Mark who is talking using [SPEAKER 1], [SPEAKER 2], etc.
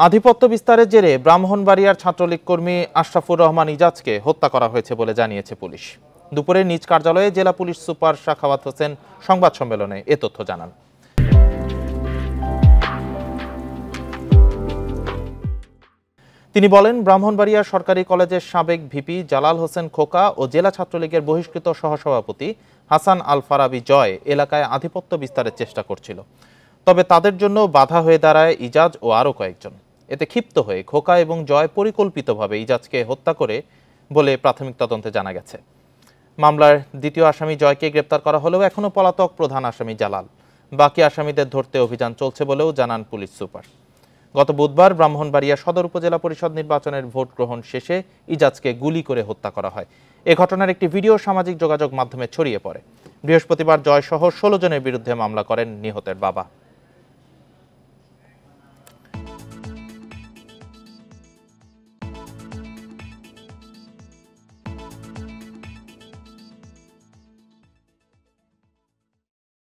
[SPEAKER 1] আধিপত্য বিস্তারের জেরে ব্রাহ্মণবাড়িয়ার ছাত্রলীগ কর্মী আশরাফুর রহমান ইজাজকে হত্যা করা হয়েছে বলে জানিয়েছে পুলিশ। দুপুরে নিজ কার্যালয়ে জেলা পুলিশ সুপার সাখাওয়াত হোসেন সংবাদ সম্মেলনে এ তথ্য জানান। তিনি বলেন, ব্রাহ্মণবাড়িয়া সরকারি কলেজের সাবেক ভিপি জালাল হোসেন খোকা ও জেলা ছাত্রলীগের বহিষ্কৃত সহসভাপতি হাসান আল ফারাবি জয় এলাকায় আধিপত্য বিস্তারের চেষ্টা করছিল। তবে তাদের জন্য বাধা হয়ে দাঁড়ায় ইজাজ ও আরও কয়েকজন। এতে ক্ষিপ্ত হয়ে খোকা এবং জয় পরিকল্পিতভাবে ইজাজকে হত্যা করে বলে প্রাথমিক তদন্তে জানা গেছে। মামলার দ্বিতীয় আসামি জয়কে গ্রেপ্তার করা হলেও এখনও পলাতক প্রধান আসামি জালাল। বাকি আসামিদের ধরতে অভিযান চলছে বলেও জানান পুলিশ সুপার। গত বুধবার ব্রাহ্মণবাড়িয়া সদর উপজেলা পরিষদ নির্বাচনের ভোট গ্রহণ শেষে ইজাজকে গুলি করে হত্যা করা হয়। এ ঘটনার একটি ভিডিও সামাজিক যোগাযোগ মাধ্যমে ছড়িয়ে পড়ে। বৃহস্পতিবার জয় সহ 16 জনের বিরুদ্ধে মামলা করেন নিহতের বাবা।